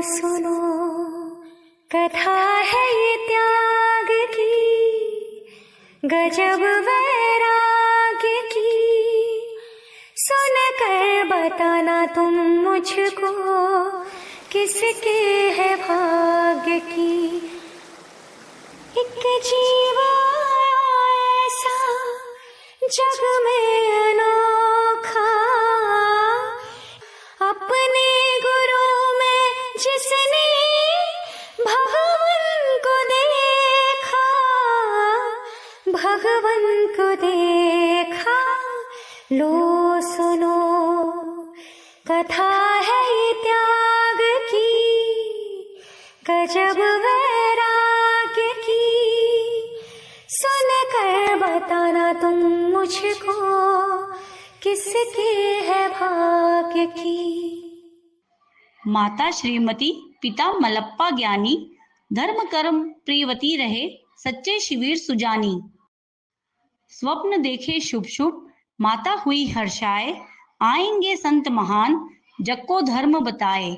सुनो, कथा है ये त्याग की, गजब वैराग्य की। सुन कर बताना तुम मुझको, किसके है भाग्य की। एक जीवा ऐसा जग में अनोखा, अपने गुरु में जिसने भगवान को देखा, भगवान को देखा। लो सुनो, कथा है ये त्याग की, गजब वैराग्य की। सुन कर बताना तुम मुझको, किसके है भाग्य की। माता श्रीमती, पिता मलप्पा ज्ञानी, धर्म कर्म प्रियवती रहे, सच्चे शिविर सुजानी। स्वप्न देखे शुभ शुभ, माता हुई हर्षाए, आएंगे संत महान, जग को धर्म बताए।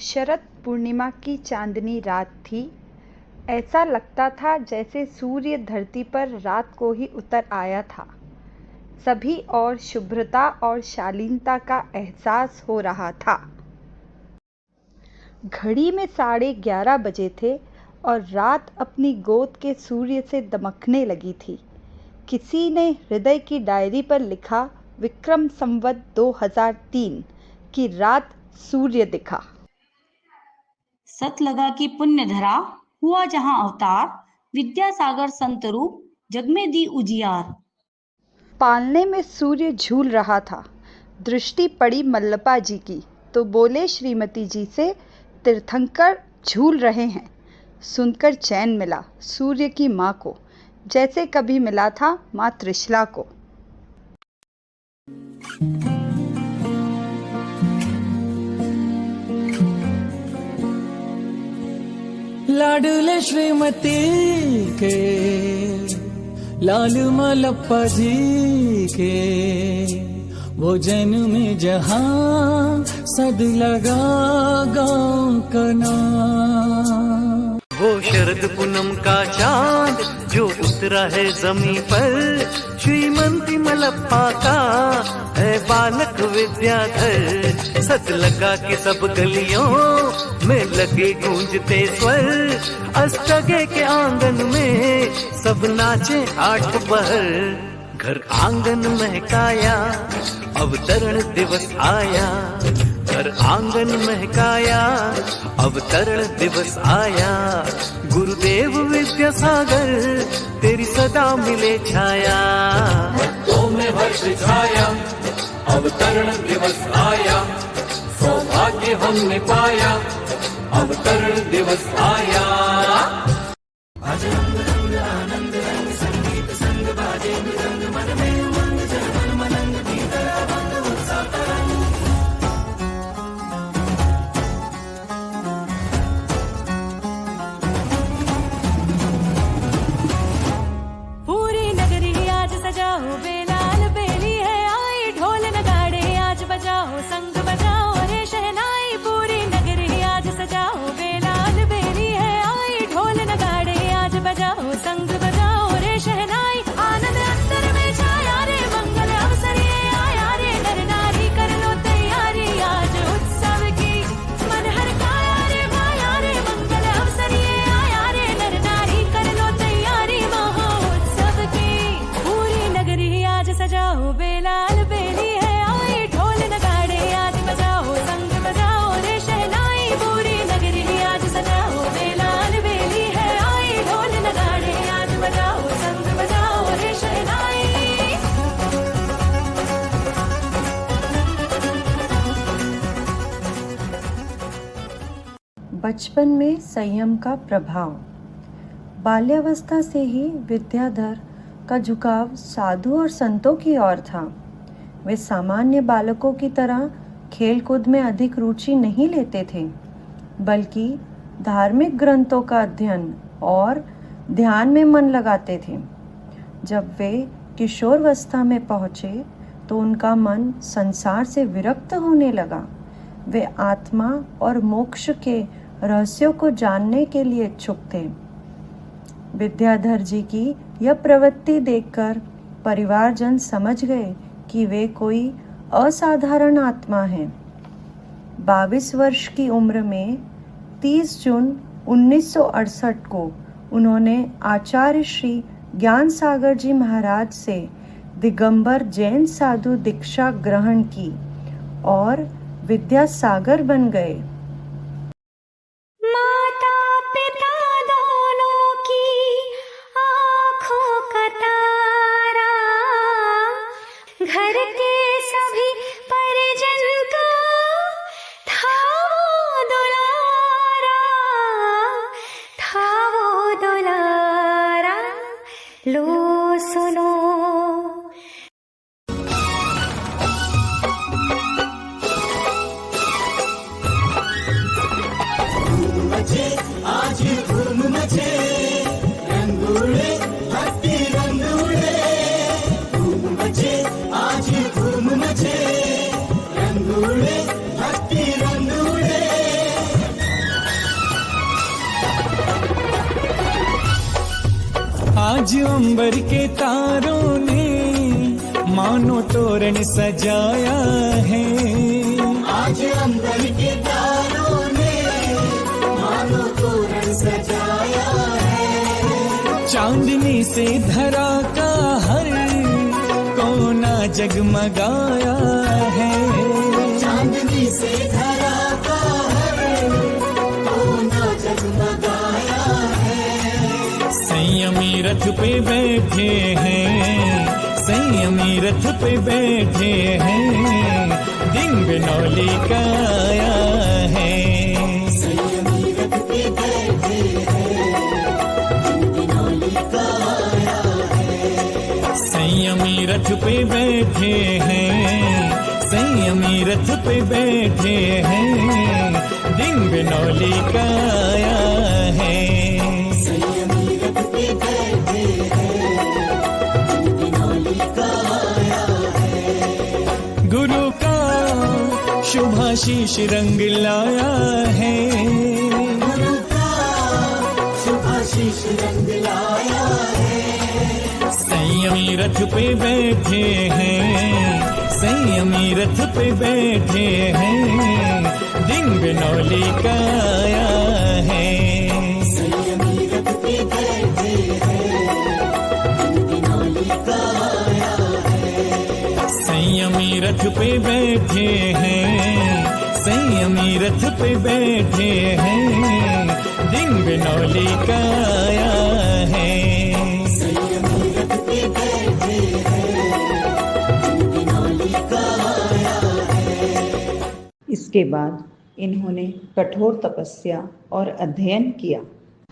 शरद पूर्णिमा की चांदनी रात थी। ऐसा लगता था जैसे सूर्य धरती पर रात को ही उतर आया था। सभी और शुभ्रता और शालीनता का एहसास हो रहा था। घड़ी में 11:30 बजे थे और रात अपनी गोद के सूर्य से दमकने लगी थी। किसी ने हृदय की डायरी पर लिखा, विक्रम संवत 2003 की रात सूर्य दिखा। सत लगा कि पुण्य धरा, हुआ जहां अवतार, विद्यासागर संत रूप, जग में दी उजियार। पालने में सूर्य झूल रहा था। दृष्टि पड़ी मल्लप्पा जी की तो बोले श्रीमती जी से, तीर्थंकर झूल रहे हैं। सुनकर चैन मिला सूर्य की माँ को, जैसे कभी मिला था माँ त्रिशला को। लाडले श्रीमती के, लाल मलप्पा जी के, वो जन्म जहां सद लगा गाँव का नाम। वो शरद पूनम का चांद जो उतरा है जमीन पर, श्रीमती मलप्पा का है बालक विद्याधर। सत लगा कि सब गलियों में लगे गूंजते स्वर, अष्टगे के आंगन में सब नाचे आठ पहर। घर आंगन महकाया, अवतरण दिवस आया। घर आंगन महकाया, अवतरण दिवस आया। गुरुदेव विद्यासागर तेरी सदा मिले छाया। भक्तों में हर्ष छाया, अवतरण दिवस आया। सौभाग्य हमने पाया, अवतरण दिवस आया। भजन रंग आनंद रंग, संगीत संग बाजे मृदंग, मन में उमंग जन मन मनंग, भीतर अभंग उत्साह तरंग। पूरी नगरी आज सजाओ, बेलाल बेली है आई। ढोल नगाड़े आज बजाओ, संग बजाओ रे शहनाई। पूरी नगरी आज सजाओ, बेलाल बेली है आई। ढोल नगाड़े आज बजाओ, संग बजाओ रे शहनाई। आनंद अंतर में छाया रे, मंगल अवसर ये आया रे। नर नारी कर लो तैयारी, आज उत्सव की मन हरकाया रे भाया रे। मंगल अवसर ये आया रे, नर नारी कर लो तैयारी, महा उत्सव की। पूरी नगरी आज सजाओ, बेलाल बेली है आई। ढोल नगाड़े आज बजाओ, संग बजाओ रे शहनाई। पूरी नगरी आज सजाओ, बेलाल बेली है आई। ढोल नगाड़े आज बजाओ, संग बजाओ रे शहनाई। बचपन में संयम का प्रभाव। बाल्यावस्था से ही विद्याधर का झुकाव साधु और संतों की ओर था। वे सामान्य बालकों की तरह खेलकूद में अधिक रुचि नहीं लेते थे, बल्कि धार्मिक ग्रंथों का अध्ययन और ध्यान में मन लगाते थे। जब वे किशोरावस्था में पहुँचे तो उनका मन संसार से विरक्त होने लगा। वे आत्मा और मोक्ष के रहस्यों को जानने के लिए इच्छुक थे। विद्याधर जी की यह प्रवृत्ति देखकर परिवारजन समझ गए कि वे कोई असाधारण आत्मा हैं। 22 वर्ष की उम्र में 30 जून 1968 को उन्होंने आचार्य श्री ज्ञान सागर जी महाराज से दिगंबर जैन साधु दीक्षा ग्रहण की और विद्या सागर बन गए। माता पिता दोनों की आँखों का तारा, घर के सभी परिजन का था वो दुलारा, था वो दुलारा। लो सुनो आज धूम मचे, रंग उड़े, भक्ति रंग उड़े। धूम मचे, आज धूम मचे, रंग उड़े, भक्ति रंग उड़े। आज अंबर के तारों ने मानो तोरण सजाया है। आज अंबर के तारों ने मानो तोरण सजाया है। चांदनी से धरा का हर कोना जगमगाया है। चांदनी से धरा का हर कोना जगमगाया है। संयमी रथ पे बैठे हैं, संयमी रथ पे बैठे हैं, दिन बिनौली का आया है। संयमी रथ पे बैठे हैं, दिन बिनौली का आया है। संयमी रथ पे बैठे हैं, संयमी रथ पे बैठे हैं, दिन बिनौली का आया है। संयमी रथ पे बैठे हैं, दिन बिनौली का आया है। गुरु का शुभाशीष रंग लाया है। गुरु का शुभाशीष रंग लाया है। संयमी रथ पे बैठे हैं, संयमी रथ पे बैठे हैं, दिन बिनौली का आया है। संयमी रथ पे बैठे हैं, दिन बिनौली का आया है। संयमी रथ पे बैठे हैं, संयमी रथ पे बैठे हैं, दिन बिनौली का आया है। संयमी रथ पे बैठे हैं, दिन बिनौली का आया है। इसके बाद इन्होंने कठोर तपस्या और अध्ययन किया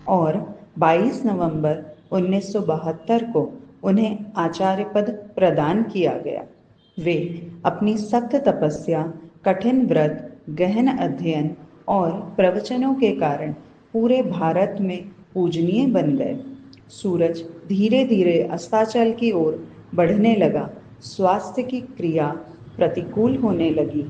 और 22 नवंबर 1972 को उन्हें आचार्य पद प्रदान किया गया। वे अपनी सख्त तपस्या, कठिन व्रत, गहन अध्ययन और प्रवचनों के कारण पूरे भारत में पूजनीय बन गए। सूरज धीरे धीरे अस्ताचल की ओर बढ़ने लगा। स्वास्थ्य की क्रिया प्रतिकूल होने लगी।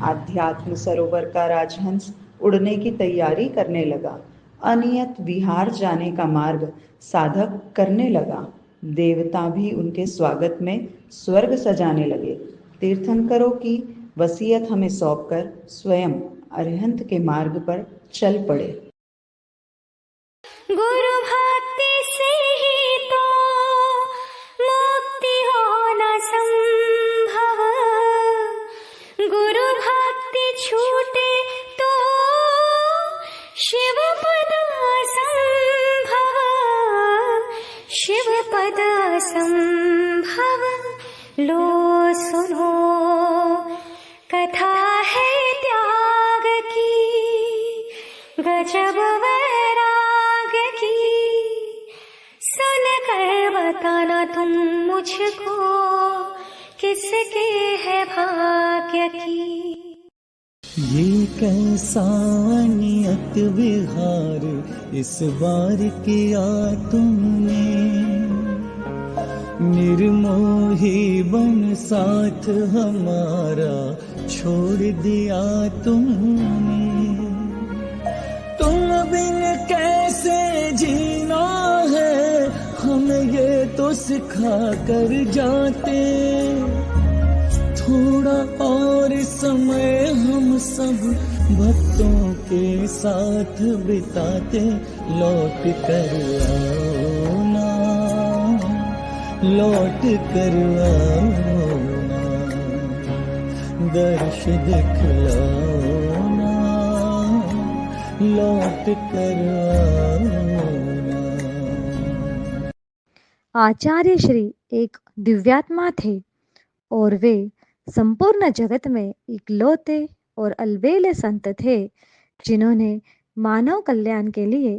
आध्यात्म सरोवर का राजहंस उड़ने की तैयारी करने लगा। अनियत विहार जाने का मार्ग साधक करने लगा। देवता भी उनके स्वागत में स्वर्ग सजाने लगे। तीर्थंकरों की वसीयत हमें सौंपकर स्वयं अरिहंत के मार्ग पर चल पड़े। गुरु भक्ति से ही तो मुक्ति होना संभव, गुरु भक्ति छूटे तो शिव पद असंभव, शिव पद असंभव। लो सुनो कथा है त्याग की, गजब वैराग की, सुन कर बताना तुम मुझको किसके है भाग्य की। ये कैसा नियत विहार इस बार किया तुमने, निर्मोही बन साथ हमारा छोड़ दिया तुमने। तुम बिन कैसे जीना है हमें ये तो सिखा कर जाते। थोड़ा और समय हम सब भक्तों के साथ बिताते। लौट कर आओ ना, लौट कर आओ ना, दर्श दिखलाओ ना, लौट कर आओ ना। आचार्य श्री एक दिव्यात्मा थे और वे संपूर्ण जगत में इकलौते और अलबेले संत थे जिन्होंने मानव कल्याण के लिए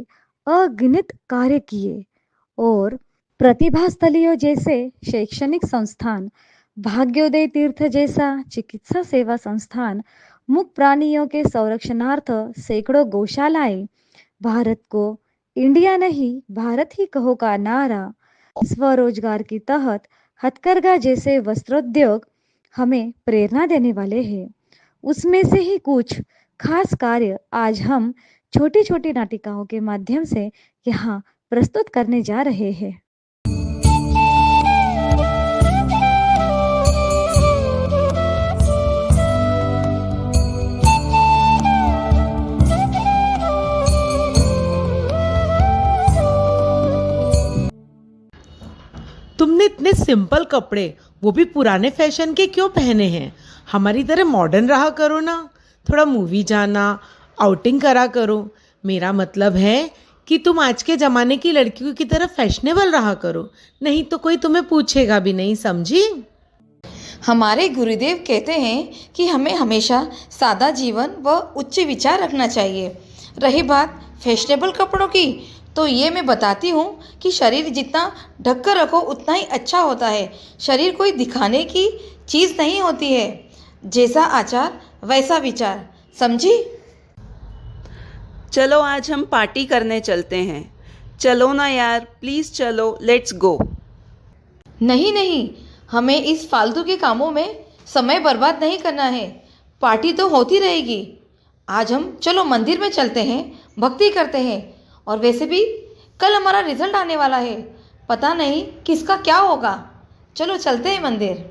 अगिनत कार्य किए और प्रतिभा स्थलियों जैसे शैक्षणिक संस्थान, भाग्योदय तीर्थ जैसा चिकित्सा सेवा संस्थान, मुक्त प्राणियों के संरक्षणार्थ सैकड़ों गौशालाएं, भारत को इंडिया नहीं भारत ही कहो का नारा, स्वरोजगार के तहत हथकरघा जैसे वस्त्रोद्योग हमें प्रेरणा देने वाले हैं। उसमें से ही कुछ खास कार्य आज हम छोटी छोटी नाटिकाओं के माध्यम से यहाँ प्रस्तुत करने जा रहे हैं। तुमने इतने सिंपल कपड़े, वो भी पुराने फैशन के, क्यों पहने हैं? हमारी तरह मॉडर्न रहा करो ना, थोड़ा मूवी जाना, आउटिंग करा करो। मेरा मतलब है कि तुम आज के ज़माने की लड़कियों की तरह फैशनेबल रहा करो, नहीं तो कोई तुम्हें पूछेगा भी नहीं, समझी? हमारे गुरुदेव कहते हैं कि हमें हमेशा सादा जीवन व उच्च विचार रखना चाहिए। रही बात फैशनेबल कपड़ों की, तो ये मैं बताती हूँ कि शरीर जितना ढक कर रखो उतना ही अच्छा होता है। शरीर कोई दिखाने की चीज़ नहीं होती है। जैसा आचार वैसा विचार, समझी? चलो आज हम पार्टी करने चलते हैं। चलो ना यार, प्लीज़ चलो, लेट्स गो। नहीं नहीं, हमें इस फालतू के कामों में समय बर्बाद नहीं करना है। पार्टी तो होती रहेगी। आज हम चलो मंदिर में चलते हैं, भक्ति करते हैं। और वैसे भी कल हमारा रिजल्ट आने वाला है, पता नहीं किसका क्या होगा। चलो चलते हैं मंदिर।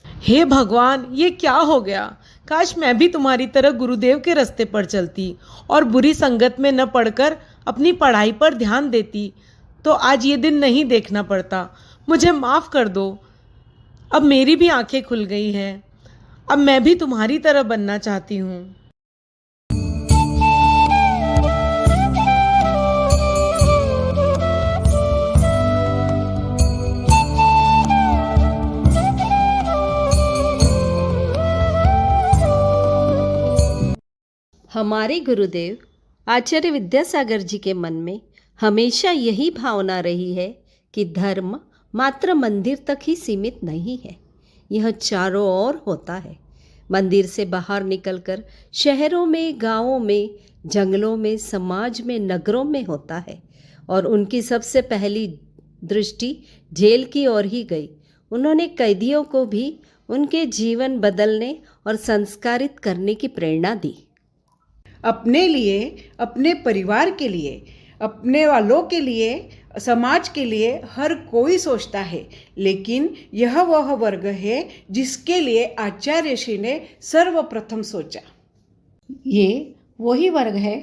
हे भगवान, ये क्या हो गया? काश मैं भी तुम्हारी तरह गुरुदेव के रास्ते पर चलती और बुरी संगत में न पड़कर अपनी पढ़ाई पर ध्यान देती, तो आज ये दिन नहीं देखना पड़ता। मुझे माफ़ कर दो। अब मेरी भी आंखें खुल गई हैं। अब मैं भी तुम्हारी तरह बनना चाहती हूँ। हमारे गुरुदेव आचार्य विद्यासागर जी के मन में हमेशा यही भावना रही है कि धर्म मात्र मंदिर तक ही सीमित नहीं है, यह चारों ओर होता है। मंदिर से बाहर निकलकर शहरों में, गांवों में, जंगलों में, समाज में, नगरों में होता है। और उनकी सबसे पहली दृष्टि जेल की ओर ही गई। उन्होंने कैदियों को भी उनके जीवन बदलने और संस्कारित करने की प्रेरणा दी। अपने लिए, अपने परिवार के लिए, अपने वालों के लिए, समाज के लिए हर कोई सोचता है, लेकिन यह वह वर्ग है जिसके लिए आचार्य श्री ने सर्वप्रथम सोचा। ये वही वर्ग है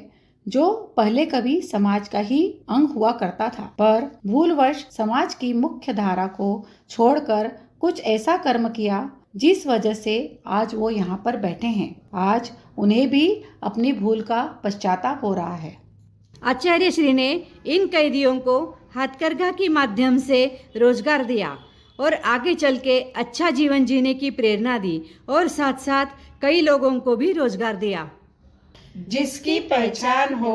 जो पहले कभी समाज का ही अंग हुआ करता था, पर भूलवश समाज की मुख्य धारा को छोड़कर कुछ ऐसा कर्म किया जिस वजह से आज वो यहाँ पर बैठे हैं। आज उन्हें भी अपनी भूल का पश्चाताप हो रहा है। आचार्य श्री ने इन कैदियों को हथकरघा के माध्यम से रोजगार दिया और आगे चल के अच्छा जीवन जीने की प्रेरणा दी और साथ साथ कई लोगों को भी रोजगार दिया। जिसकी पहचान हो,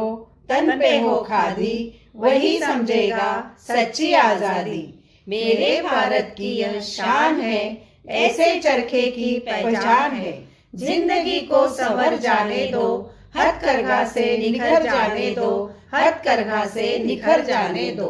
तन पे हो खादी, वही समझेगा सच्ची आजादी। मेरे भारत की यह शान है, ऐसे चरखे की पहचान है। जिंदगी को संवर जाने दो, हथकरघा से निखर जाने दो, हथकरघा से निखर जाने दो।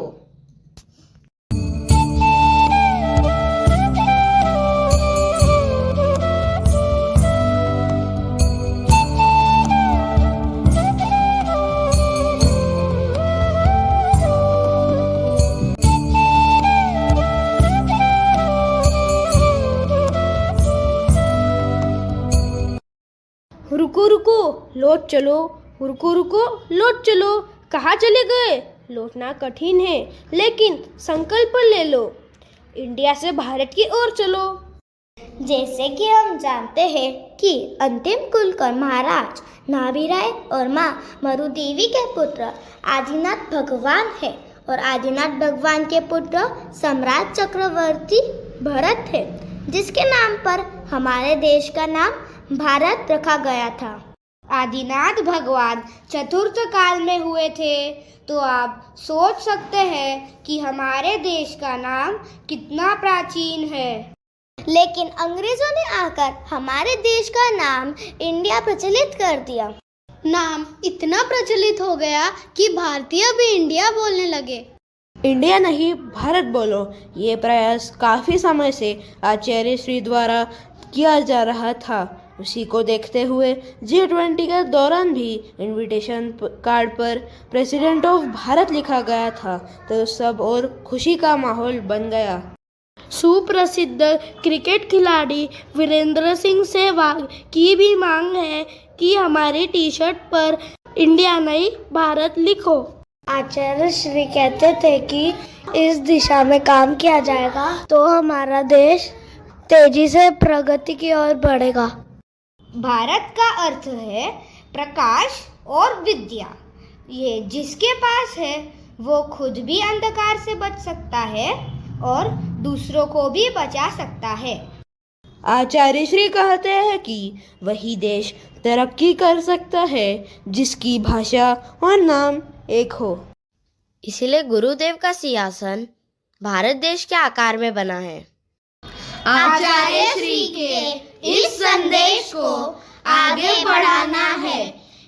लौट चलो, रुको रुको, लौट चलो। कहाँ चले गए? लौटना कठिन है, लेकिन संकल्प ले लो, इंडिया से भारत की ओर चलो। जैसे कि हम जानते हैं कि अंतिम कुलकर महाराज नाभिराय और माँ मरुदेवी के पुत्र आदिनाथ भगवान है और आदिनाथ भगवान के पुत्र सम्राट चक्रवर्ती भरत है, जिसके नाम पर हमारे देश का नाम भारत रखा गया था। आदिनाथ भगवान चतुर्थ काल में हुए थे, तो आप सोच सकते हैं कि हमारे देश का नाम कितना प्राचीन है। लेकिन अंग्रेजों ने आकर हमारे देश का नाम इंडिया प्रचलित कर दिया। नाम इतना प्रचलित हो गया कि भारतीय भी इंडिया बोलने लगे। इंडिया नहीं, भारत बोलो, ये प्रयास काफ़ी समय से आचार्य श्री द्वारा किया जा रहा था। उसी को देखते हुए G20 के दौरान भी इनविटेशन कार्ड पर प्रेसिडेंट ऑफ भारत लिखा गया था, तो सब और खुशी का माहौल बन गया। सुप्रसिद्ध क्रिकेट खिलाड़ी वीरेंद्र सिंह सहवाग की भी मांग है कि हमारी टी शर्ट पर इंडिया नहीं भारत लिखो। आचार्य श्री कहते थे कि इस दिशा में काम किया जाएगा तो हमारा देश तेजी से प्रगति की ओर बढ़ेगा। भारत का अर्थ है प्रकाश और विद्या। ये जिसके पास है वो खुद भी अंधकार से बच सकता है और दूसरों को भी बचा सकता है। आचार्य श्री कहते हैं कि वही देश तरक्की कर सकता है जिसकी भाषा और नाम एक हो। इसीलिए गुरुदेव का सिंहासन भारत देश के आकार में बना है। आचार्य श्री के इस संदेश को आगे बढ़ाना है।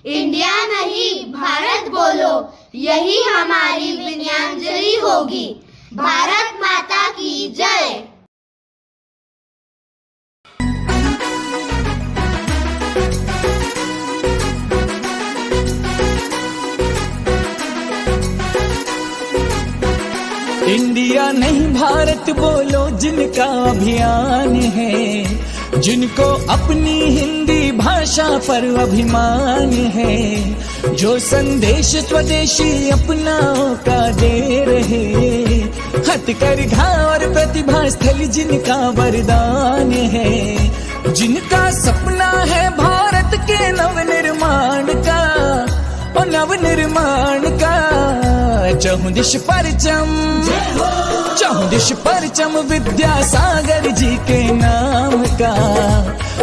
इंडिया नहीं भारत बोलो, यही हमारी विनयाञ्जलि होगी। भारत माता की जय। इंडिया नहीं भारत बोलो जिनका अभियान है, जिनको अपनी हिंदी भाषा पर अभिमान है, जो संदेश स्वदेशी अपनाओं का दे रहे, हथकरघा और प्रतिभा स्थल जिनका वरदान है, जिनका सपना है भारत के नवनिर्माण का और नवनिर्माण का। चहुदिश परचम, चहुदिश परचम विद्यासागर जी के नाम का।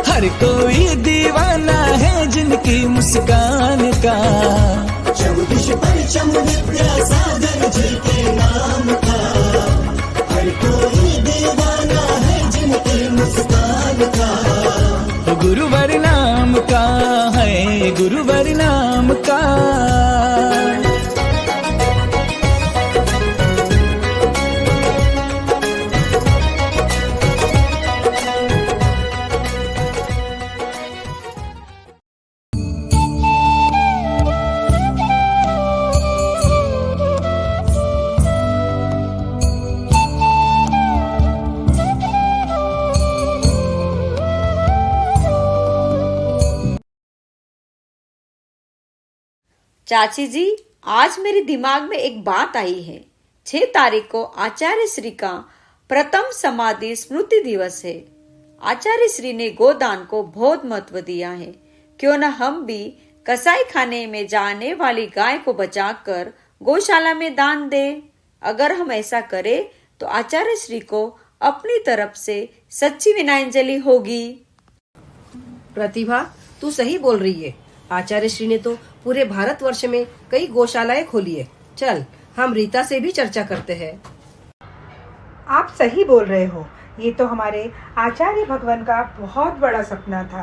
हर कोई दीवाना है जिनकी मुस्कान का। चहुदिश परचम विद्यासागर जी के नाम का। हर कोई दीवाना है जिनकी मुस्कान का। गुरुवर नाम का है, गुरुवर नाम का। चाची जी, आज मेरे दिमाग में एक बात आई है। 6 तारीख को आचार्य श्री का प्रथम समाधि स्मृति दिवस है। आचार्य श्री ने गोदान को बहुत महत्व दिया है। क्यों न हम भी कसाई खाने में जाने वाली गाय को बचाकर गौशाला में दान दें। अगर हम ऐसा करें तो आचार्य श्री को अपनी तरफ से सच्ची विनयाञ्जलि होगी। प्रतिभा, तू सही बोल रही है। आचार्य श्री ने तो पूरे भारतवर्ष में कई गौशालाएं खोली है। चल, हम रीता से भी चर्चा करते हैं। आप सही बोल रहे हो। ये तो हमारे आचार्य भगवान का बहुत बड़ा सपना था।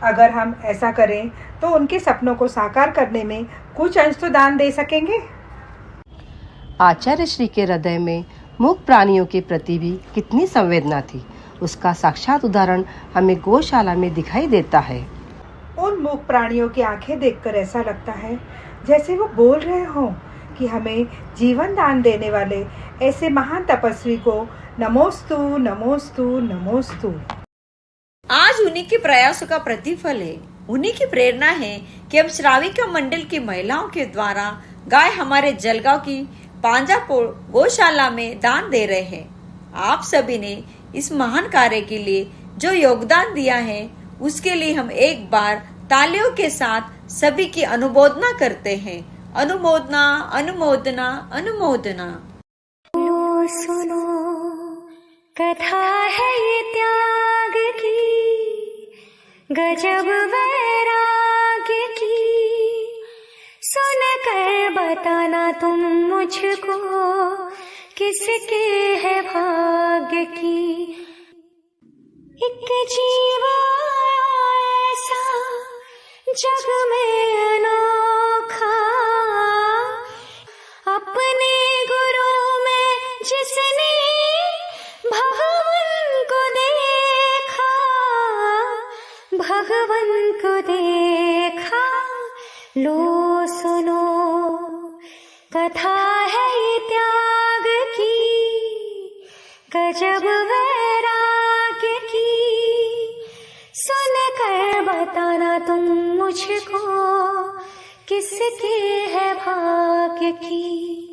अगर हम ऐसा करें तो उनके सपनों को साकार करने में कुछ अंश तो दान दे सकेंगे। आचार्य श्री के हृदय में मूक प्राणियों के प्रति भी कितनी संवेदना थी, उसका साक्षात उदाहरण हमें गौशाला में दिखाई देता है। उन मूक प्राणियों की आंखें देखकर ऐसा लगता है जैसे वो बोल रहे हों कि हमें जीवन दान देने वाले ऐसे महान तपस्वी को नमोस्तु नमोस्तु नमोस्तु। आज उन्हीं के प्रयासों का प्रतिफल है। उन्हीं की प्रेरणा है कि अब श्राविका मंडल की महिलाओं के द्वारा गाय हमारे जलगांव की पांजापोर गौशाला में दान दे रहे हैं। आप सभी ने इस महान कार्य के लिए जो योगदान दिया है उसके लिए हम एक बार तालियों के साथ सभी की अनुमोदना करते हैं। अनुमोदना, अनुमोदना, अनुमोदना। सुनो कथा है ये त्याग की, गजब वैराग्य की, सुन कर बताना तुम मुझको किसके है भाग्य की। एक जीव ऐसा जग में अनोखा, अपने गुरु में जिसने भगवान को देखा, भगवान को देखा। लो सुनो कथा है ये त्याग की, गजब वैराग्य की, सुन कर बताना तुम मुझको किसके है भाग्य की।